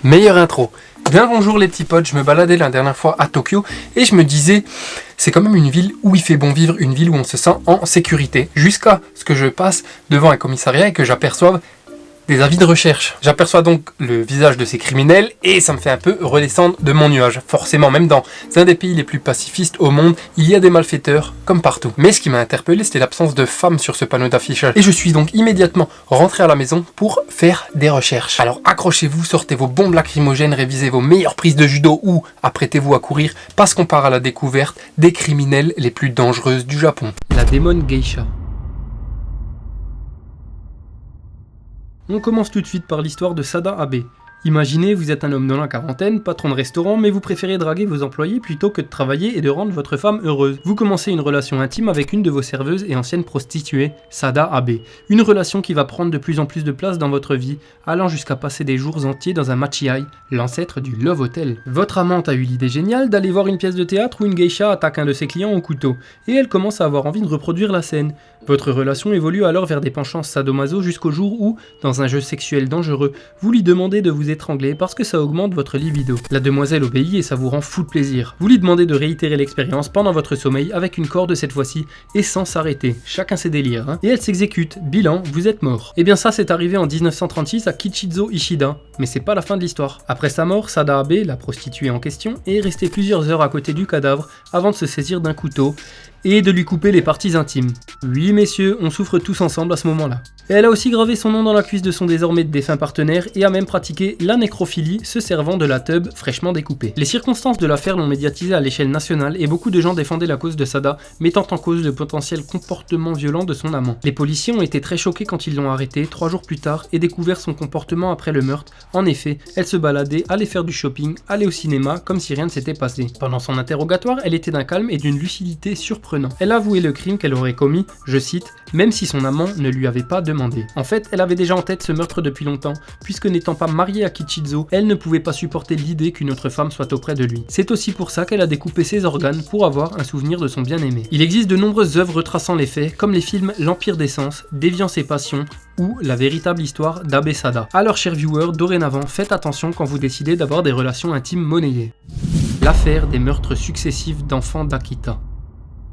Meilleure intro. Bien bonjour les petits potes, je me baladais la dernière fois à Tokyo et je me disais, c'est quand même une ville où il fait bon vivre, une ville où on se sent en sécurité. Jusqu'à ce que je passe devant un commissariat et que j'aperçoive des avis de recherche. J'aperçois donc le visage de ces criminels et ça me fait un peu redescendre de mon nuage. Forcément, même dans un des pays les plus pacifistes au monde, il y a des malfaiteurs comme partout. Mais ce qui m'a interpellé, c'était l'absence de femmes sur ce panneau d'affichage. Et je suis donc immédiatement rentré à la maison pour faire des recherches. Alors accrochez-vous, sortez vos bombes lacrymogènes, révisez vos meilleures prises de judo ou apprêtez-vous à courir parce qu'on part à la découverte des criminels les plus dangereuses du Japon. La démon geisha. On commence tout de suite par l'histoire de Sada Abe. Imaginez, vous êtes un homme dans la quarantaine, patron de restaurant, mais vous préférez draguer vos employés plutôt que de travailler et de rendre votre femme heureuse. Vous commencez une relation intime avec une de vos serveuses et anciennes prostituées, Sada Abe. Une relation qui va prendre de plus en plus de place dans votre vie, allant jusqu'à passer des jours entiers dans un machiai, l'ancêtre du Love Hotel. Votre amante a eu l'idée géniale d'aller voir une pièce de théâtre où une geisha attaque un de ses clients au couteau, et elle commence à avoir envie de reproduire la scène. Votre relation évolue alors vers des penchants sadomaso jusqu'au jour où, dans un jeu sexuel dangereux, vous lui demandez de vous étrangler parce que ça augmente votre libido. La demoiselle obéit et ça vous rend fou de plaisir. Vous lui demandez de réitérer l'expérience pendant votre sommeil avec une corde cette fois-ci et sans s'arrêter. Chacun ses délires, hein. Et elle s'exécute. Bilan, vous êtes mort. Et bien ça c'est arrivé en 1936 à Kichizo Ishida, mais c'est pas la fin de l'histoire. Après sa mort, Sada Abe, la prostituée en question, est restée plusieurs heures à côté du cadavre avant de se saisir d'un couteau et de lui couper les parties intimes. Oui messieurs, on souffre tous ensemble à ce moment-là. Et elle a aussi gravé son nom dans la cuisse de son désormais défunt partenaire et a même pratiqué la nécrophilie, se servant de la teub fraîchement découpée. Les circonstances de l'affaire l'ont médiatisé à l'échelle nationale et beaucoup de gens défendaient la cause de Sada, mettant en cause le potentiel comportement violent de son amant. Les policiers ont été très choqués quand ils l'ont arrêtée 3 jours plus tard et découvert son comportement après le meurtre. En effet, elle se baladait, allait faire du shopping, allait au cinéma, comme si rien ne s'était passé. Pendant son interrogatoire, elle était d'un calme et d'une lucidité surprenant. Elle a avoué le crime qu'elle aurait commis, je cite, même si son amant ne lui avait pas demandé. En fait, elle avait déjà en tête ce meurtre depuis longtemps, puisque n'étant pas mariée à Kichizo, elle ne pouvait pas supporter l'idée qu'une autre femme soit auprès de lui. C'est aussi pour ça qu'elle a découpé ses organes pour avoir un souvenir de son bien-aimé. Il existe de nombreuses œuvres retraçant les faits, comme les films L'Empire des Sens, Déviance et Passion, ou La véritable histoire d'Abe Sada. Alors chers viewers, dorénavant, faites attention quand vous décidez d'avoir des relations intimes monnayées. L'affaire des meurtres successifs d'enfants d'Akita.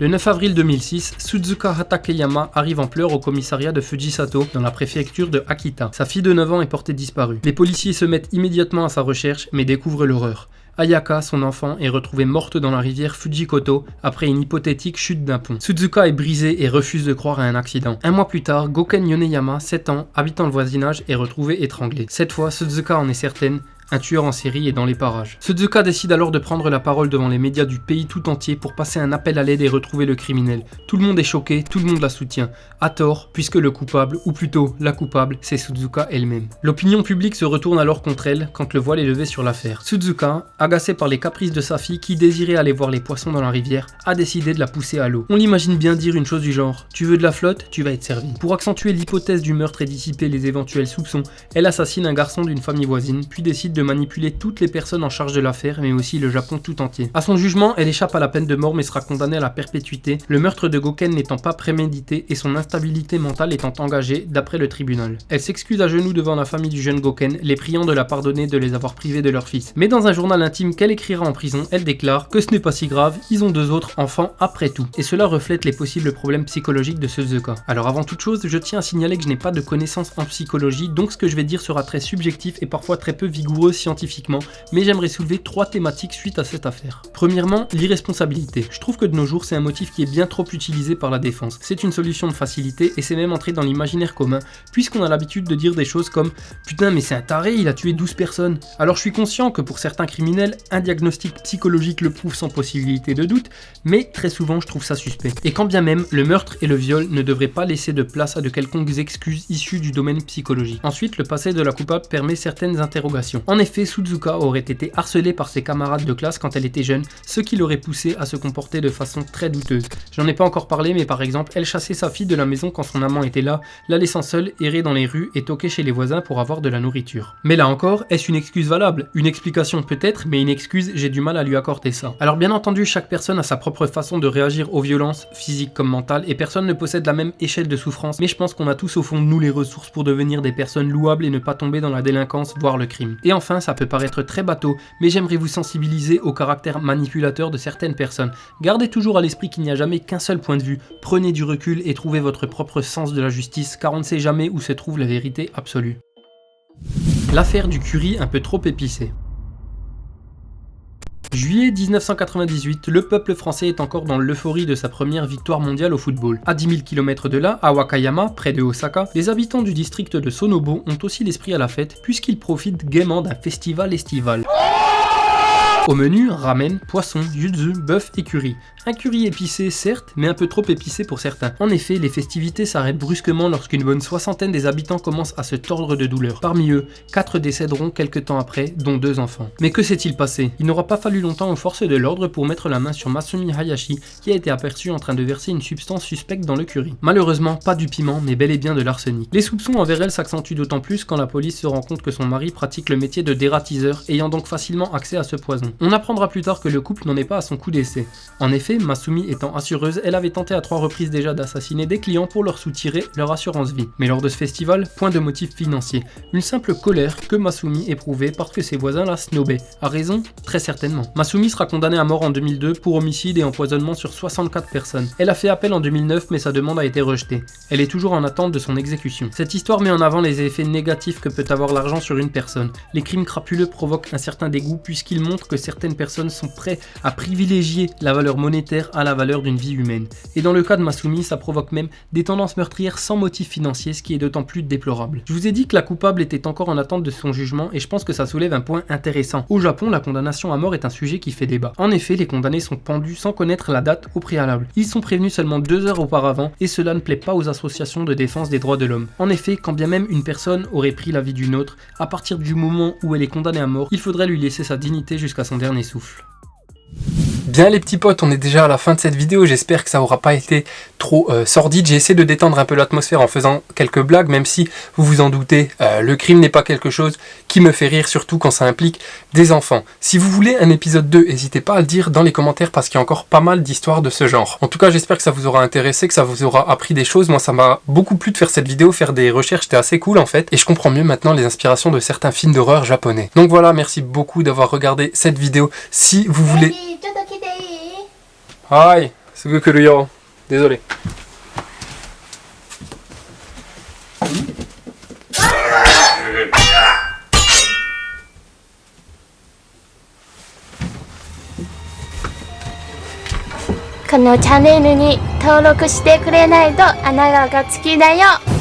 Le 9 avril 2006, Suzuka Hatakeyama arrive en pleurs au commissariat de Fujisato, dans la préfecture de Akita. Sa fille de 9 ans est portée disparue. Les policiers se mettent immédiatement à sa recherche, mais découvrent l'horreur. Ayaka, son enfant, est retrouvée morte dans la rivière Fujikoto après une hypothétique chute d'un pont. Suzuka est brisée et refuse de croire à un accident. Un mois plus tard, Goken Yoneyama, 7 ans, habitant le voisinage, est retrouvé étranglé. Cette fois, Suzuka en est certaine, un tueur en série est dans les parages. Suzuka décide alors de prendre la parole devant les médias du pays tout entier pour passer un appel à l'aide et retrouver le criminel. Tout le monde est choqué, tout le monde la soutient. À tort, puisque le coupable, ou plutôt la coupable, c'est Suzuka elle-même. L'opinion publique se retourne alors contre elle quand le voile est levé sur l'affaire. Suzuka, agacée par les caprices de sa fille qui désirait aller voir les poissons dans la rivière, a décidé de la pousser à l'eau. On l'imagine bien dire une chose du genre, tu veux de la flotte, tu vas être servi. Pour accentuer l'hypothèse du meurtre et dissiper les éventuels soupçons, elle assassine un garçon d'une famille voisine, puis décide de manipuler toutes les personnes en charge de l'affaire, mais aussi le Japon tout entier. À son jugement, elle échappe à la peine de mort mais sera condamnée à la perpétuité, le meurtre de Goken n'étant pas prémédité et son instabilité mentale étant engagée d'après le tribunal. Elle s'excuse à genoux devant la famille du jeune Goken, les priant de la pardonner de les avoir privés de leur fils. Mais dans un journal intime qu'elle écrira en prison, elle déclare que ce n'est pas si grave, ils ont 2 autres enfants après tout. Et cela reflète les possibles problèmes psychologiques de Suzuka. Alors avant toute chose, je tiens à signaler que je n'ai pas de connaissances en psychologie, donc ce que je vais dire sera très subjectif et parfois très peu vigoureux scientifiquement, mais j'aimerais soulever 3 thématiques suite à cette affaire. Premièrement, l'irresponsabilité. Je trouve que de nos jours, c'est un motif qui est bien trop utilisé par la défense. C'est une solution de facilité et c'est même entré dans l'imaginaire commun, puisqu'on a l'habitude de dire des choses comme « Putain mais c'est un taré, il a tué 12 personnes ». Alors je suis conscient que pour certains criminels, un diagnostic psychologique le prouve sans possibilité de doute, mais très souvent je trouve ça suspect. Et quand bien même, le meurtre et le viol ne devraient pas laisser de place à de quelconques excuses issues du domaine psychologique. Ensuite, le passé de la coupable permet certaines interrogations. En effet, Suzuka aurait été harcelée par ses camarades de classe quand elle était jeune, ce qui l'aurait poussée à se comporter de façon très douteuse. J'en ai pas encore parlé, mais par exemple, elle chassait sa fille de la maison quand son amant était là, la laissant seule errer dans les rues et toquer chez les voisins pour avoir de la nourriture. Mais là encore, est-ce une excuse valable? Une explication peut-être, mais une excuse, j'ai du mal à lui accorder ça. Alors bien entendu, chaque personne a sa propre façon de réagir aux violences, physiques comme mentales, et personne ne possède la même échelle de souffrance, mais je pense qu'on a tous au fond de nous les ressources pour devenir des personnes louables et ne pas tomber dans la délinquance, voire le crime. Et enfin, enfin, ça peut paraître très bateau, mais j'aimerais vous sensibiliser au caractère manipulateur de certaines personnes. Gardez toujours à l'esprit qu'il n'y a jamais qu'un seul point de vue, prenez du recul et trouvez votre propre sens de la justice, car on ne sait jamais où se trouve la vérité absolue. L'affaire du curry un peu trop épicé. Juillet 1998, le peuple français est encore dans l'euphorie de sa première victoire mondiale au football. À 10 000 km de là, à Wakayama, près de Osaka, les habitants du district de Sonobo ont aussi l'esprit à la fête puisqu'ils profitent gaiement d'un festival estival. Au menu, ramen, poisson, yuzu, bœuf et curry. Un curry épicé certes, mais un peu trop épicé pour certains. En effet, les festivités s'arrêtent brusquement lorsqu'une bonne soixantaine des habitants commencent à se tordre de douleur. Parmi eux, 4 décéderont quelques temps après, dont 2 enfants. Mais que s'est-il passé? Il n'aura pas fallu longtemps aux forces de l'ordre pour mettre la main sur Masumi Hayashi, qui a été aperçu en train de verser une substance suspecte dans le curry. Malheureusement, pas du piment, mais bel et bien de l'arsenic. Les soupçons envers elle s'accentuent d'autant plus quand la police se rend compte que son mari pratique le métier de dératiseur, ayant donc facilement accès à ce poison. On apprendra plus tard que le couple n'en est pas à son coup d'essai. En effet, Masumi étant assureuse, elle avait tenté à 3 reprises déjà d'assassiner des clients pour leur soutirer leur assurance vie. Mais lors de ce festival, point de motif financier. Une simple colère que Masumi éprouvait parce que ses voisins la snobaient. A raison? Très certainement. Masumi sera condamnée à mort en 2002 pour homicide et empoisonnement sur 64 personnes. Elle a fait appel en 2009 mais sa demande a été rejetée. Elle est toujours en attente de son exécution. Cette histoire met en avant les effets négatifs que peut avoir l'argent sur une personne. Les crimes crapuleux provoquent un certain dégoût puisqu'ils montrent que certaines personnes sont prêtes à privilégier la valeur monétaire à la valeur d'une vie humaine. Et dans le cas de Masumi, ça provoque même des tendances meurtrières sans motif financier, ce qui est d'autant plus déplorable. Je vous ai dit que la coupable était encore en attente de son jugement et je pense que ça soulève un point intéressant. Au Japon, la condamnation à mort est un sujet qui fait débat. En effet, les condamnés sont pendus sans connaître la date au préalable. Ils sont prévenus seulement 2 heures auparavant et cela ne plaît pas aux associations de défense des droits de l'homme. En effet, quand bien même une personne aurait pris la vie d'une autre, à partir du moment où elle est condamnée à mort, il faudrait lui laisser sa dignité jusqu'à son dernier souffle. Bien les petits potes, on est déjà à la fin de cette vidéo, j'espère que ça aura pas été trop sordide. J'ai essayé de détendre un peu l'atmosphère en faisant quelques blagues, même si vous vous en doutez, le crime n'est pas quelque chose qui me fait rire, surtout quand ça implique des enfants. Si vous voulez un épisode 2, n'hésitez pas à le dire dans les commentaires parce qu'il y a encore pas mal d'histoires de ce genre. En tout cas, j'espère que ça vous aura intéressé, que ça vous aura appris des choses. Moi, ça m'a beaucoup plu de faire cette vidéo, faire des recherches, c'était assez cool en fait. Et je comprends mieux maintenant les inspirations de certains films d'horreur japonais. Donc voilà, merci beaucoup d'avoir regardé cette vidéo. Si vous voulez... Aïe, c'est que le yo. Désolé.このチャンネルに登録してくれないと穴がつきだよ。